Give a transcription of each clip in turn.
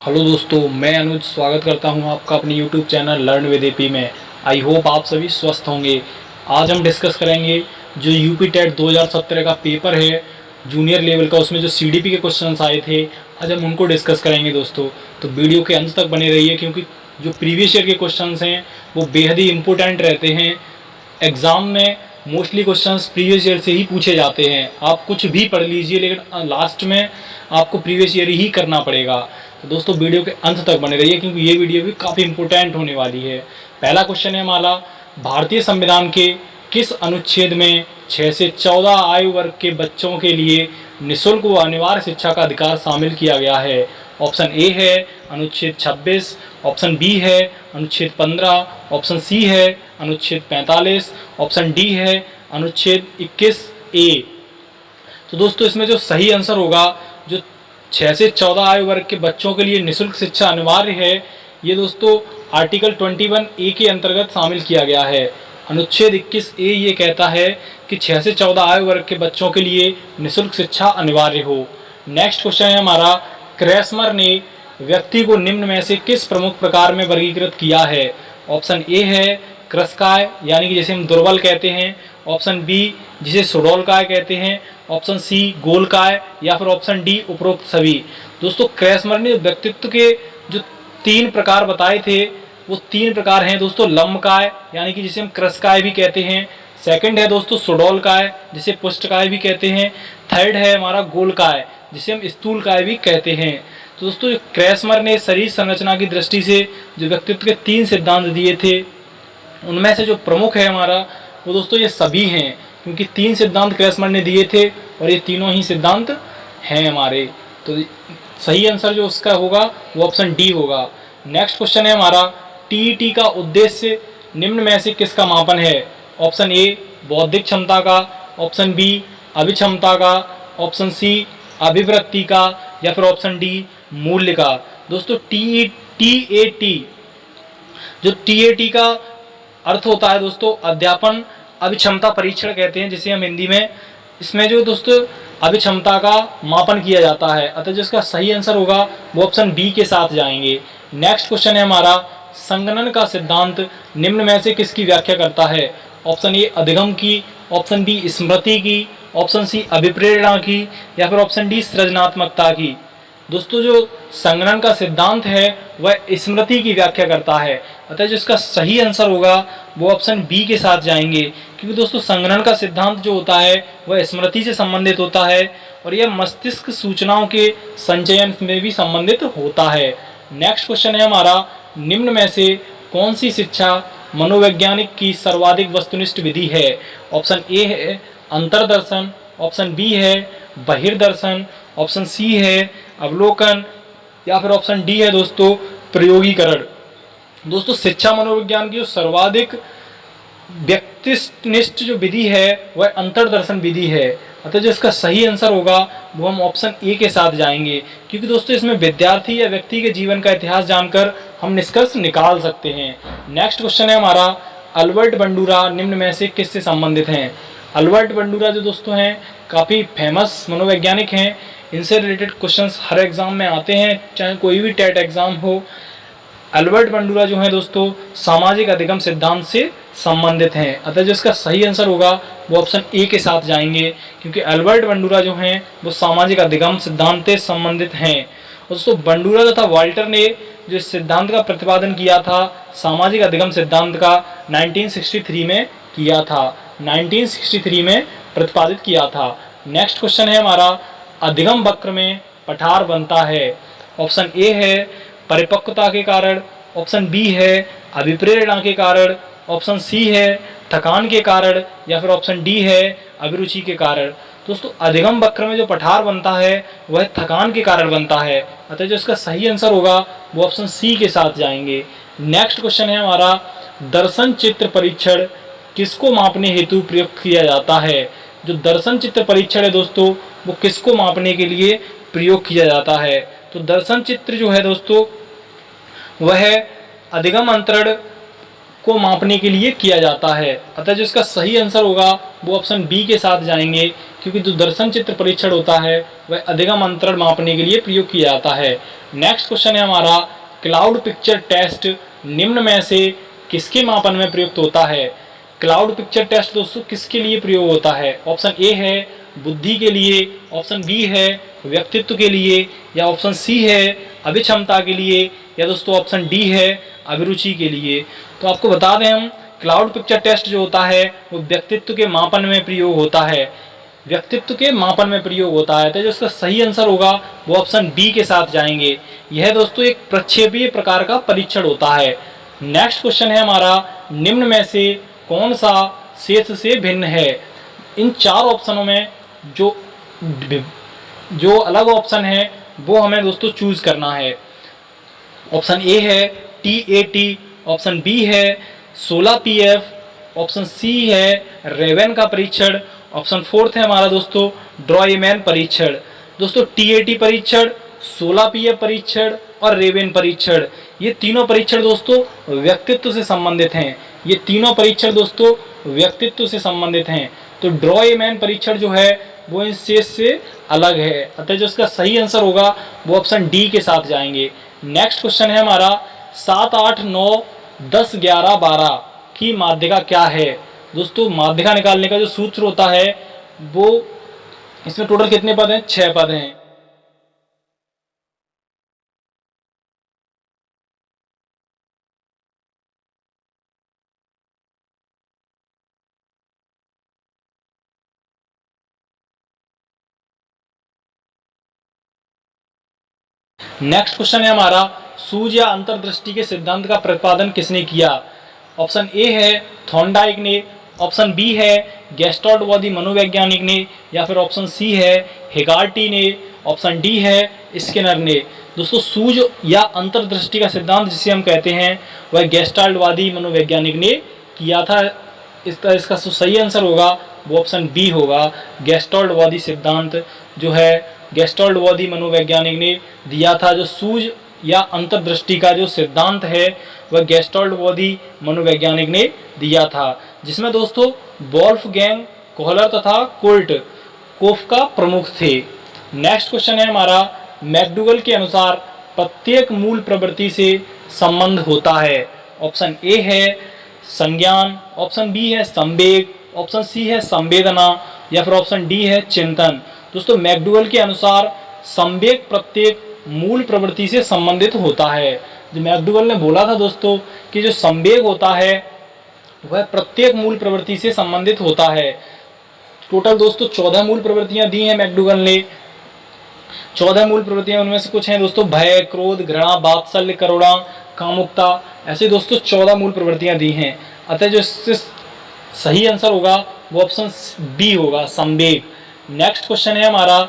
Hello दोस्तों, मैं अनुज स्वागत करता हूं आपका अपने YouTube channel learn with AP में। आई होप आप सभी स्वस्थ होंगे। आज हम डिस्कस करेंगे जो यूपी टेट 2017 का पेपर है जूनियर लेवल का, उसमें जो सीडीपी के क्वेश्चंस आए थे, आज हम उनको डिस्कस करेंगे दोस्तों। तो वीडियो के अंत तक बने रहिए क्योंकि जो प्रीवियस ईयर के क्वेश्चंस हैं वो बेहद ही इंपॉर्टेंट रहते हैं। एग्ज़ाम में मोस्टली क्वेश्चंस प्रीवियस ईयर से ही पूछे जाते हैं। आप कुछ भी पढ़ लीजिए लेकिन लास्ट में आपको प्रीवियस ईयर ही करना पड़ेगा। तो दोस्तों वीडियो के अंत तक बने रहिए क्योंकि ये वीडियो भी काफ़ी इंपॉर्टेंट होने वाली है। पहला क्वेश्चन है हमारा, भारतीय संविधान के किस अनुच्छेद में 6 से 14 आयु वर्ग के बच्चों के लिए निःशुल्क व अनिवार्य शिक्षा का अधिकार शामिल किया गया है? ऑप्शन ए है अनुच्छेद 26, ऑप्शन बी है अनुच्छेद 15, ऑप्शन सी है अनुच्छेद 45, ऑप्शन डी है अनुच्छेद 21 ए। तो दोस्तों इसमें जो सही आंसर होगा, जो 6 से 14 आयु वर्ग के बच्चों के लिए निःशुल्क शिक्षा अनिवार्य है, ये दोस्तों आर्टिकल 21 ए के अंतर्गत शामिल किया गया है। अनुच्छेद 21 ए ये कहता है कि 6 से 14 आयु वर्ग के बच्चों के लिए निःशुल्क शिक्षा अनिवार्य हो। नेक्स्ट क्वेश्चन है हमारा, क्रेसमर ने व्यक्ति को निम्न में से किस प्रमुख प्रकार में वर्गीकृत किया है? ऑप्शन ए है कृशकाय, यानी कि जिसे हम दुर्बल कहते हैं, ऑप्शन बी जिसे सुडौलकाय कहते हैं, ऑप्शन सी गोलकाय, या फिर ऑप्शन डी उपरोक्त सभी। दोस्तों क्रेसमर ने व्यक्तित्व के जो 3 प्रकार बताए थे वो 3 प्रकार हैं दोस्तों, लंबकाय यानी कि जिसे हम कृशकाय भी कहते हैं, सेकंड है दोस्तों सुडौलकाय जिसे पुष्टकाय भी कहते हैं, थर्ड है हमारा गोलकाय जिसे हम स्थूलकाय भी कहते हैं। तो दोस्तों क्रेसमर ने शरीर संरचना की दृष्टि से जो व्यक्तित्व के 3 सिद्धांत दिए थे उनमें से जो प्रमुख है हमारा वो दोस्तों ये सभी हैं, क्योंकि 3 सिद्धांत क्रेसमर ने दिए थे और ये तीनों ही सिद्धांत हैं हमारे। तो सही आंसर जो उसका होगा वो ऑप्शन डी होगा। नेक्स्ट क्वेश्चन है हमारा, टीईटी का उद्देश्य निम्न में से किसका मापन है? ऑप्शन ए बौद्धिक क्षमता का, ऑप्शन बी अभिक्षमता का, ऑप्शन सी अभिवृत्ति का, या फिर ऑप्शन डी मूल्य का। दोस्तों टीएटी जो टीएटी का अर्थ होता है दोस्तों अध्यापन अभिक्षमता परीक्षण कहते हैं जिसे हम हिंदी में। इसमें जो दोस्तों अभिक्षमता का मापन किया जाता है, अतः जिसका सही आंसर होगा वो ऑप्शन बी के साथ जाएंगे। नेक्स्ट क्वेश्चन है हमारा, संगणन का सिद्धांत निम्न में से किसकी व्याख्या करता है? ऑप्शन ए अधिगम की, ऑप्शन बी स्मृति की, ऑप्शन सी अभिप्रेरणा की, या फिर ऑप्शन डी सृजनात्मकता की। दोस्तों जो संगणन का सिद्धांत है वह स्मृति की व्याख्या करता है, अतः जिसका सही आंसर होगा वो ऑप्शन बी के साथ जाएंगे, क्योंकि दोस्तों संगणन का सिद्धांत जो होता है वह स्मृति से संबंधित होता है और यह मस्तिष्क सूचनाओं के संचयन में भी संबंधित होता है। नेक्स्ट क्वेश्चन है हमारा, निम्न में से कौन सी शिक्षा मनोवैज्ञानिक की सर्वाधिक वस्तुनिष्ठ विधि है? ऑप्शन ए है अंतर्दर्शन, ऑप्शन बी है बहिर्दर्शन, ऑप्शन सी है अवलोकन, या फिर ऑप्शन डी है दोस्तों प्रयोगीकरण। दोस्तों शिक्षा मनोविज्ञान की जो सर्वाधिक व्यक्तिनिष्ठ जो विधि है वह अंतर्दर्शन विधि है, अतः जो इसका सही आंसर होगा वो हम ऑप्शन ए के साथ जाएंगे, क्योंकि दोस्तों इसमें विद्यार्थी या व्यक्ति के जीवन का इतिहास जानकर हम निष्कर्ष निकाल सकते हैं। नेक्स्ट क्वेश्चन है हमारा, अल्बर्ट बंडूरा निम्न में से किससे संबंधित हैं? अल्बर्ट बंडूरा जो दोस्तों हैं काफ़ी फेमस मनोवैज्ञानिक हैं, इनसे रिलेटेड क्वेश्चंस हर एग्ज़ाम में आते हैं, चाहे कोई भी टेट एग्ज़ाम हो। अल्बर्ट बंडूरा जो है दोस्तों सामाजिक अधिगम सिद्धांत से संबंधित हैं, अतः जो इसका सही आंसर होगा वो ऑप्शन ए के साथ जाएंगे, क्योंकि अल्बर्ट बंडूरा जो हैं वो सामाजिक अधिगम सिद्धांत से संबंधित हैं। और दोस्तों बंडूरा तथा वाल्टर ने जो इस सिद्धांत का प्रतिपादन किया था सामाजिक अधिगम सिद्धांत का 1963 में किया था, 1963 में प्रतिपादित किया था। नेक्स्ट क्वेश्चन है हमारा, अधिगम वक्र में पठार बनता है? ऑप्शन ए है परिपक्वता के कारण, ऑप्शन बी है अभिप्रेरणा के कारण, ऑप्शन सी है थकान के कारण, या फिर ऑप्शन डी है अभिरुचि के कारण। दोस्तों अधिगम वक्र में जो पठार बनता है वह थकान के कारण बनता है, अतः जो इसका सही आंसर होगा वो ऑप्शन सी के साथ जाएंगे। नेक्स्ट क्वेश्चन है हमारा, दर्शन चित्र परीक्षण किसको मापने हेतु प्रयुक्त किया जाता है? जो दर्शन चित्र परीक्षण है दोस्तों वो किसको मापने के लिए प्रयोग किया जाता है? तो दर्शन चित्र जो है दोस्तों वह अधिगम अंतरण को मापने के लिए किया जाता है। अतः जो इसका सही आंसर होगा वो ऑप्शन बी के साथ जाएंगे, क्योंकि जो दर्शन चित्र परीक्षण होता है वह अधिगम अंतरण मापने के लिए प्रयोग किया जाता है। नेक्स्ट क्वेश्चन है हमारा, क्लाउड पिक्चर टेस्ट निम्न में से किसके मापन में प्रयुक्त होता है? क्लाउड पिक्चर टेस्ट दोस्तों किसके लिए प्रयोग होता है? ऑप्शन ए है बुद्धि के लिए, ऑप्शन बी है व्यक्तित्व के लिए, या ऑप्शन सी है अभिक्षमता के लिए, या दोस्तों ऑप्शन डी है अभिरुचि के लिए। तो आपको बता दें हम, क्लाउड पिक्चर टेस्ट जो होता है वो व्यक्तित्व के मापन में प्रयोग होता है, व्यक्तित्व के मापन में प्रयोग होता है। तो जो इसका सही आंसर होगा वो ऑप्शन बी के साथ जाएंगे। यह दोस्तों एक प्रक्षेपीय प्रकार का परीक्षण होता है। नेक्स्ट क्वेश्चन है हमारा, निम्न में से कौन सा शेष से भिन्न है? इन चार ऑप्शनों में जो अलग ऑप्शन है वो हमें दोस्तों चूज करना है। ऑप्शन ए है TAT, ऑप्शन बी है 16PF, ऑप्शन सी है रेवेन का परीक्षण, ऑप्शन फोर्थ है हमारा दोस्तों ड्रॉयमैन परीक्षण। दोस्तों TAT परीक्षण, 16PF परीक्षण और रेवेन परीक्षण, ये तीनों परीक्षण दोस्तों व्यक्तित्व से संबंधित हैं। ये तीनों परीक्षण दोस्तों व्यक्तित्व से संबंधित हैं। तो ड्रॉयमैन परीक्षण जो है वो इन शेष से अलग है। अतः जो इसका सही आंसर होगा वो ऑप्शन डी के साथ जाएंगे। नेक्स्ट क्वेश्चन है हमारा, 7, 8, 9, 10, 11, 12 की माध्यिका क्या है? दोस्तों माध्यिका निकालने का जो सूत्र होता है वो, इसमें टोटल कितने पद हैं? 6 पद हैं। नेक्स्ट क्वेश्चन है हमारा, सूझ या अंतर्दृष्टि के सिद्धांत का प्रतिपादन किसने किया? ऑप्शन ए है थॉर्नडाइक ने, ऑप्शन बी है गेस्टाल्टवादी मनोवैज्ञानिक ने, या फिर ऑप्शन सी है हेगार्टी ने, ऑप्शन डी है स्किनर ने। दोस्तों सूझ या अंतर्दृष्टि का सिद्धांत जिसे हम कहते हैं वह गेस्टाल्टवादी मनोवैज्ञानिक ने किया था। इसका सही आंसर होगा वो ऑप्शन बी होगा। गेस्टाल्टवादी सिद्धांत जो है गेस्टाल्टवादी मनोवैज्ञानिक ने दिया था। जो सूझ या अंतर्दृष्टि का जो सिद्धांत है वह गेस्टाल्टवादी मनोवैज्ञानिक ने दिया था, जिसमें दोस्तों वोल्फगैंग कोहलर तथा कुर्ट कोफका प्रमुख थे। नेक्स्ट क्वेश्चन है हमारा, मैकडूगल के अनुसार प्रत्येक मूल प्रवृत्ति से संबंध होता है। ऑप्शन ए है संज्ञान, ऑप्शन बी है संवेग, ऑप्शन सी है संवेदना, या फिर ऑप्शन डी है चिंतन। दोस्तों मैकडूगल के अनुसार संवेग प्रत्येक मूल प्रवृत्ति से संबंधित होता है। जो मैकडूगल ने बोला था दोस्तों कि जो संवेग होता है वह प्रत्येक मूल प्रवृत्ति से संबंधित होता है। टोटल दोस्तों 14 मूल प्रवृत्तियां दी हैं मैकडूगल ने। 14 मूल प्रवृत्तियां, उनमें से कुछ हैं दोस्तों भय, क्रोध, घृणा, वात्सल्य, करुणा, कामुकता, ऐसे दोस्तों 14 मूल प्रवृत्तियां दी हैं। अतः जो इससे सही आंसर होगा वो ऑप्शन बी होगा, संवेग। नेक्स्ट क्वेश्चन है हमारा,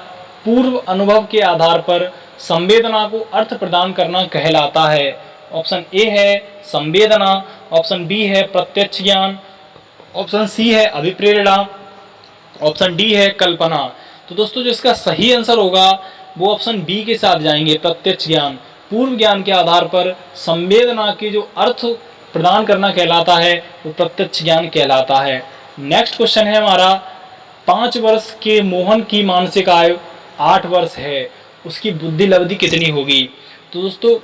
पूर्व अनुभव के आधार पर संवेदना को अर्थ प्रदान करना कहलाता है। ऑप्शन ए है संवेदना, ऑप्शन बी है प्रत्यक्ष ज्ञान, ऑप्शन सी है अभिप्रेरणा, ऑप्शन डी है कल्पना। तो दोस्तों जो इसका सही आंसर होगा वो ऑप्शन बी के साथ जाएंगे, प्रत्यक्ष ज्ञान। पूर्व ज्ञान के आधार पर संवेदना के जो अर्थ प्रदान करना कहलाता है वो प्रत्यक्ष ज्ञान कहलाता है। नेक्स्ट क्वेश्चन है हमारा, 5 वर्ष के मोहन की मानसिक आयु 8 वर्ष है, उसकी बुद्धि लब्धि कितनी होगी? तो दोस्तों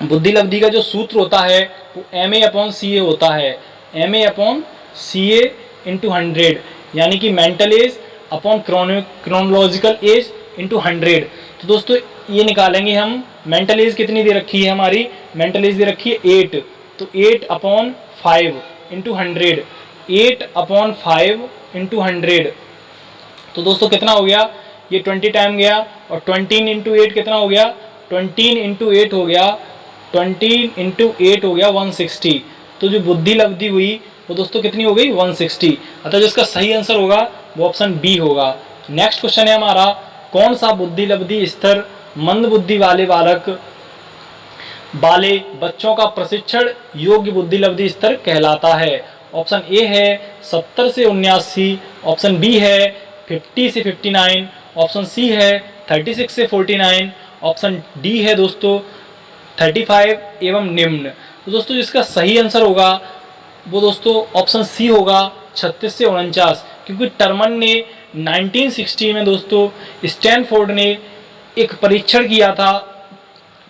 बुद्धि लब्धि का जो सूत्र होता है वो MA/CA होता है। MA/CA × 100, यानी कि mental as upon chronological age × 100। तो दोस्तों ये निकालेंगे हम, मेंटल एज कितनी दे रखी है हमारी? मेंटल एज दे रखी है 8, तो 8/5 × 100, 8/5 × 100। तो दोस्तों कितना हो गया? ये 20 टाइम गया, और 20 × 8 कितना हो गया? 20 × 8 हो गया, 20 × 8 हो गया 160। तो जो बुद्धि लब्धि हुई वो दोस्तों कितनी हो गई? 160। अतः जो इसका सही आंसर होगा वो ऑप्शन बी होगा। नेक्स्ट क्वेश्चन है हमारा, कौन सा बुद्धि लब्धि स्तर मंद बुद्धि वाले बच्चों का प्रशिक्षण योग्य बुद्धि लब्धि स्तर कहलाता है? ऑप्शन ए है 70 से 79, ऑप्शन बी है 50 से 59, ऑप्शन सी है 36 से 49, ऑप्शन डी है दोस्तों 35 एवं निम्न। तो दोस्तों जिसका सही आंसर होगा वो दोस्तों ऑप्शन सी होगा 36 से 49, क्योंकि टर्मन ने 1960 में दोस्तों स्टैनफोर्ड ने एक परीक्षण किया था,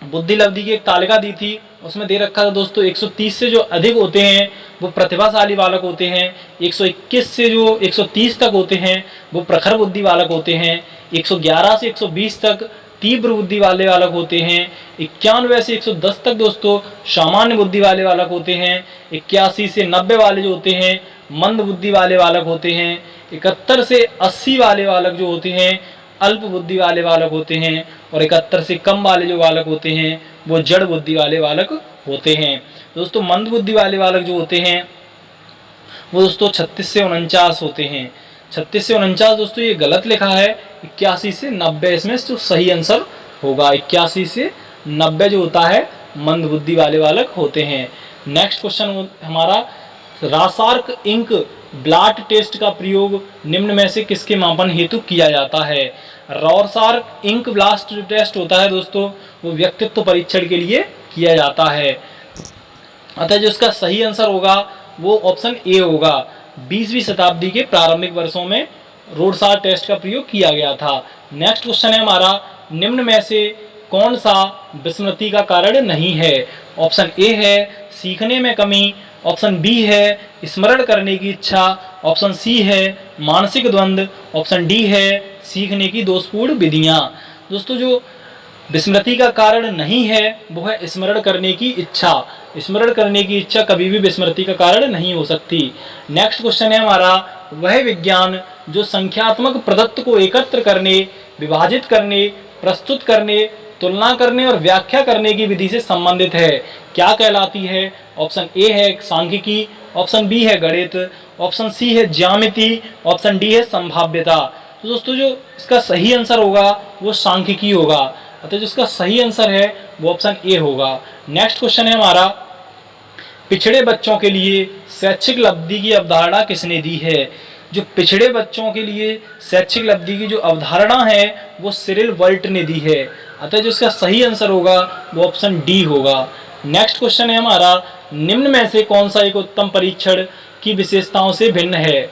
बुद्धि लब्धि की एक तालिका दी थी, उसमें दे रखा था दोस्तों 130 से जो अधिक होते हैं वो प्रतिभाशाली बालक होते हैं, 121 से जो 130 तक होते हैं वो प्रखर बुद्धि बालक होते हैं, 111 से 120 तक तीव्र बुद्धि वाले बालक होते हैं, 91 से 110 तक दोस्तों सामान्य बुद्धि वाले बालक होते हैं, 81 से 90 वाले जो होते हैं मंद बुद्धि वाले बालक होते हैं, 71 से 80 वाले बालक जो होते हैं अल्प बुद्धि वाले बालक होते हैं, और 71 से कम वाले जो बालक होते हैं वो जड़ बुद्धि वाले बालक होते हैं। दोस्तों मंद बुद्धि वाले बालक जो होते हैं वो दोस्तों 36 से 49 होते हैं। 36 से 49 दोस्तों ये गलत लिखा है, 81 से 90 इसमें जो सही आंसर होगा। 81 से 90 जो होता है मंद बुद्धि वाले बालक होते हैं। नेक्स्ट क्वेश्चन हमारा, रासार्क इंक ब्लॉट टेस्ट का प्रयोग निम्न में से किसके मापन हेतु किया जाता है। रॉरसार्क इंक ब्लास्ट टेस्ट होता है दोस्तों वो व्यक्तित्व परीक्षण के लिए किया जाता है, अतः जो इसका सही आंसर होगा वो ऑप्शन ए होगा। 20वीं शताब्दी के प्रारंभिक वर्षों में रॉरसार्क टेस्ट का प्रयोग किया गया था। नेक्स्ट क्वेश्चन है हमारा, निम्न में से कौन सा विस्मृति का कारण नहीं है। ऑप्शन ए है सीखने में कमी, ऑप्शन बी है स्मरण करने की इच्छा, ऑप्शन सी है मानसिक द्वंद्व, ऑप्शन डी है सीखने की दोषपूर्ण विधियां। दोस्तों जो विस्मृति का कारण नहीं है वो है स्मरण करने की इच्छा। स्मरण करने की इच्छा कभी भी विस्मृति का कारण नहीं हो सकती। नेक्स्ट क्वेश्चन है हमारा, वह विज्ञान जो संख्यात्मक प्रदत्त को एकत्र करने, विभाजित करने, प्रस्तुत करने, तुलना करने और व्याख्या करने की विधि से संबंधित है, क्या कहलाती है। ऑप्शन ए है सांख्यिकी, ऑप्शन बी है गणित, ऑप्शन सी है ज्यामिति, ऑप्शन डी है संभाव्यता। तो दोस्तों जो इसका सही आंसर होगा वो सांख्यिकी होगा, अतः जो इसका सही आंसर है वो ऑप्शन ए होगा। नेक्स्ट क्वेश्चन है हमारा, पिछड़े बच्चों के लिए शैक्षिक लब्धि की अवधारणा किसने दी है। जो पिछड़े बच्चों के लिए शैक्षिक लब्धि की जो अवधारणा है वो सिरिल वर्ट ने दी है, अतः जो इसका सही आंसर होगा वो ऑप्शन डी होगा। नेक्स्ट क्वेश्चन है हमारा, निम्न में से कौन सा एक उत्तम परीक्षण की विशेषताओं से भिन्न है।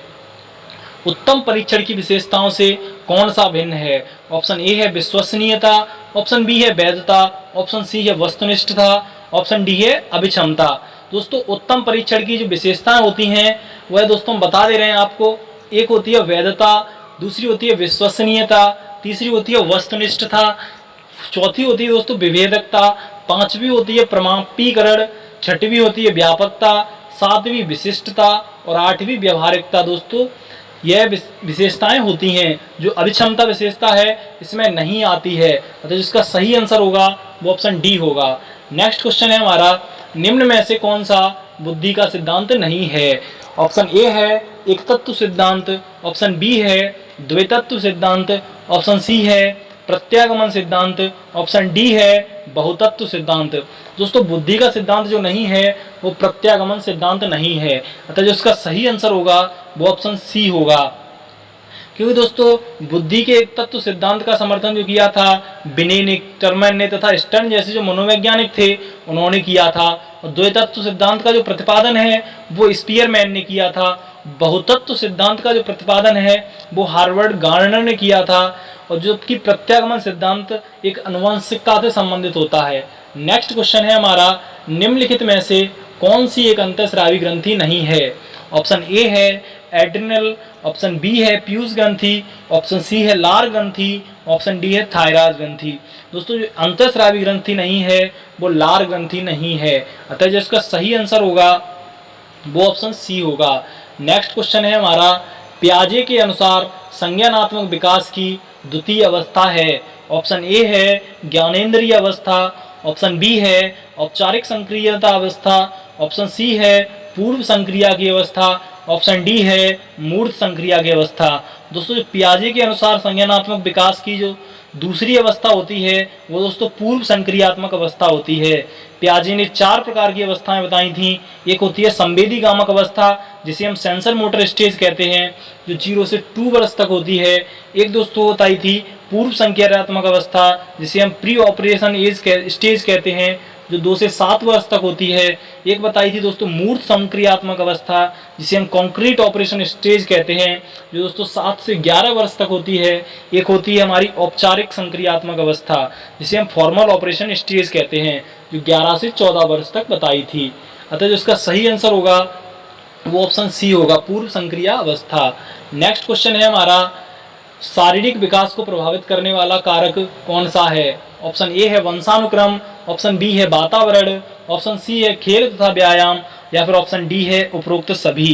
उत्तम परीक्षण की विशेषताओं से कौन सा भिन्न है। ऑप्शन ए है विश्वसनीयता, ऑप्शन बी है वैधता, ऑप्शन सी है वस्तुनिष्ठता, ऑप्शन डी है अभिक्षमता। दोस्तों उत्तम परीक्षण की जो विशेषताएं होती हैं वह दोस्तों हम बता दे रहे हैं आपको। एक होती है वैधता, दूसरी होती है विश्वसनीयता, तीसरी होती है वस्तुनिष्ठता, चौथी होती है दोस्तों विभेदकता, पांचवी होती है प्रमाणीकरण, छठवीं होती है व्यापकता, सातवीं विशिष्टता और आठवीं व्यवहारिकता। दोस्तों यह विशेषताएं होती हैं। जो अभिक्षमता विशेषता है इसमें नहीं आती है, अतः जिसका सही आंसर होगा वो ऑप्शन डी होगा। नेक्स्ट क्वेश्चन है हमारा, निम्न में से कौन सा बुद्धि का सिद्धांत नहीं है। ऑप्शन ए है एक तत्व सिद्धांत, ऑप्शन बी है द्वैतत्व सिद्धांत, ऑप्शन सी है प्रत्यागमन सिद्धांत, ऑप्शन डी है बहुतत्व सिद्धांत। दोस्तों बुद्धि का सिद्धांत जो नहीं है वो प्रत्यागमन सिद्धांत नहीं है, अतः जो इसका सही आंसर होगा वो ऑप्शन सी होगा। क्योंकि दोस्तों बुद्धि के एक तत्व सिद्धांत का समर्थन जो किया था बिनेनिक, टर्मन ने तथा स्टर्न जैसे जो मनोवैज्ञानिक थे उन्होंने किया था, और द्वैतत्व सिद्धांत का जो प्रतिपादन है वो स्पीयरमैन ने किया था। बहुतत्व सिद्धांत का जो प्रतिपादन है वो हार्वर्ड गार्नर ने किया था, और जो कि प्रत्यागमन सिद्धांत एक आनुवंशिकता से संबंधित होता है। नेक्स्ट क्वेश्चन है हमारा, निम्नलिखित में से कौन सी एक अंतःस्रावी ग्रंथि नहीं है। ऑप्शन ए है एड्रिनल, ऑप्शन बी है पीयूष ग्रंथि, ऑप्शन सी है लार ग्रंथि, ऑप्शन डी है थायराइड ग्रंथि। दोस्तों जो अंतःस्रावी ग्रंथि नहीं है वो लार ग्रंथि नहीं है, अतः जो इसका सही आंसर होगा वो ऑप्शन सी होगा। नेक्स्ट क्वेश्चन है हमारा, पियाजे के अनुसार संज्ञानात्मक विकास की द्वितीय अवस्था है। ऑप्शन ए है ज्ञानेंद्रिय अवस्था, ऑप्शन बी है औपचारिक संक्रियता अवस्था, ऑप्शन सी है पूर्व संक्रिया की अवस्था, ऑप्शन डी है मूर्त संक्रिया की अवस्था। दोस्तों जो पियाजे के अनुसार संज्ञानात्मक विकास की जो दूसरी अवस्था होती है वो दोस्तों पूर्व संक्रियात्मक अवस्था होती है। पियाजे ने 4 प्रकार की अवस्थाएं बताई थी। एक होती है संवेदी गामक अवस्था जिसे हम सेंसर मोटर स्टेज कहते हैं, जो 0 से 2 वर्ष तक होती है। एक दोस्तों बताई थी पूर्व संक्रियात्मक अवस्था जिसे हम प्री ऑपरेशन एज स्टेज कहते हैं, जो 2 से 7 वर्ष तक होती है। एक बताई थी दोस्तों मूर्त संक्रियात्मक अवस्था, जिसे हम कॉन्क्रीट ऑपरेशन स्टेज कहते हैं, जो दोस्तों 7 से 11 वर्ष तक होती है। एक होती है हमारी औपचारिक संक्रियात्मक अवस्था, जिसे हम फॉर्मल ऑपरेशन स्टेज कहते हैं, जो 11 से 14 वर्ष तक बताई थी। अतः जो इसका सही आंसर होगा वो ऑप्शन सी होगा, पूर्व संक्रिया अवस्था। नेक्स्ट क्वेश्चन है हमारा, शारीरिक विकास को प्रभावित करने वाला कारक कौन सा है? ऑप्शन ए है वंशानुक्रम, ऑप्शन बी है वातावरण, ऑप्शन सी है खेल तथा व्यायाम, या फिर ऑप्शन डी है उपरोक्त सभी।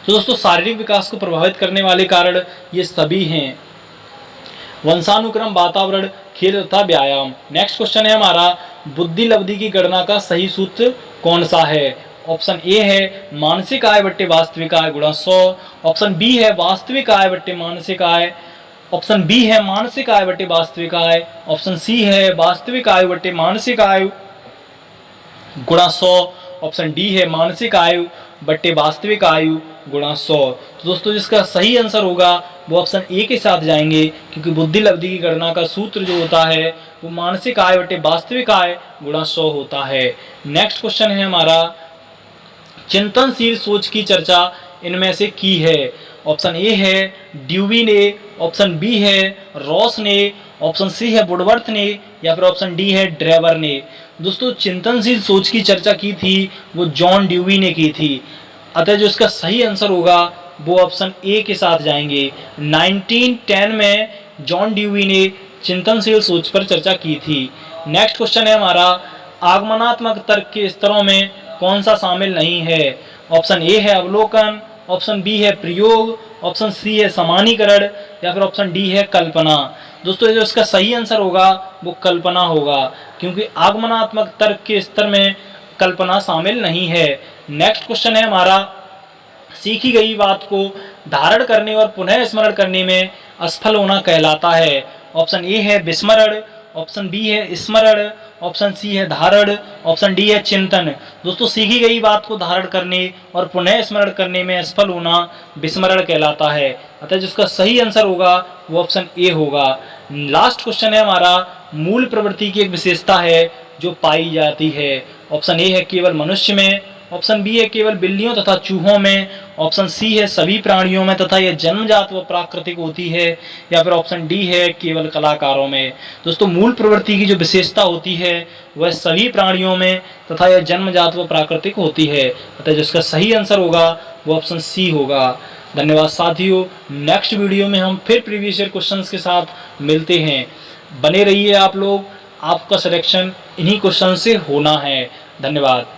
तो दोस्तों शारीरिक विकास को प्रभावित करने वाले कारण ये सभी हैं, वंशानुक्रम, वातावरण, खेल तथा व्यायाम। नेक्स्ट क्वेश्चन है हमारा, बुद्धि लब्धि की गणना का सही सूत्र कौन सा है? ऑप्शन ए है मानसिक आय बट्टे वास्तविक आय गुणा 100, ऑप्शन बी है वास्तविक आय बट्टे मानसिक आय, ऑप्शन बी है मानसिक आय बट्टे वास्तविक आय, ऑप्शन सी है वास्तविक आयु बट्टे मानसिक आयु गुणा 100, ऑप्शन डी है मानसिक आयु बट्टे वास्तविक आयु गुणा 100। तो दोस्तों जिसका सही आंसर होगा वो ऑप्शन ए के साथ जाएंगे, क्योंकि बुद्धि लब्धि की गणना का सूत्र जो होता है वो मानसिक आय बट्टे वास्तविक आय गुणा 100 होता है। नेक्स्ट क्वेश्चन है हमारा, चिंतनशील सोच की चर्चा इनमें से की है? ऑप्शन ए है ड्यूवी ने, ऑप्शन बी है रॉस ने, ऑप्शन सी है वुडवर्थ ने, या फिर ऑप्शन डी है ड्रेवर ने। दोस्तों चिंतनशील सोच की चर्चा की थी वो जॉन ड्यूवी ने की थी, अतः जो इसका सही आंसर होगा वो ऑप्शन ए के साथ जाएंगे। 1910 में जॉन ड्यूवी ने चिंतनशील सोच पर चर्चा की थी। नेक्स्ट क्वेश्चन है हमारा, आगमनात्मक तर्क के स्तरों में कौन सा शामिल नहीं है? ऑप्शन ए है अवलोकन, ऑप्शन बी है प्रयोग, ऑप्शन सी है समानीकरण, या फिर ऑप्शन डी है कल्पना। दोस्तों जो इसका सही आंसर होगा वो कल्पना होगा, क्योंकि आगमनात्मक तर्क के स्तर में कल्पना शामिल नहीं है। नेक्स्ट क्वेश्चन है हमारा, सीखी गई बात को धारण करने और पुनः स्मरण करने में असफल होना कहलाता है? ऑप्शन ए है विस्मरण, ऑप्शन बी है स्मरण, ऑप्शन सी है धारण, ऑप्शन डी है चिंतन। दोस्तों सीखी गई बात को धारण करने और पुनः स्मरण करने में असफल होना विस्मरण कहलाता है, अतः जिसका सही आंसर होगा वो ऑप्शन ए होगा। लास्ट क्वेश्चन है हमारा, मूल प्रवृत्ति की एक विशेषता है जो पाई जाती है? ऑप्शन ए है केवल मनुष्य में, ऑप्शन बी है केवल बिल्लियों तथा चूहों में, ऑप्शन सी है सभी प्राणियों में तथा यह जन्मजात व प्राकृतिक होती है, या फिर ऑप्शन डी है केवल कलाकारों में। दोस्तों मूल प्रवृत्ति की जो विशेषता होती है वह सभी प्राणियों में तथा यह जन्मजात व प्राकृतिक होती है, अतः जिसका सही आंसर होगा वो ऑप्शन सी होगा। धन्यवाद साथियों, नेक्स्ट वीडियो में हम फिर प्रीवियस ईयर क्वेश्चंस के साथ मिलते हैं। बने रहिए आप लोग, आपका सिलेक्शन इन्हीं क्वेश्चन से होना है। धन्यवाद।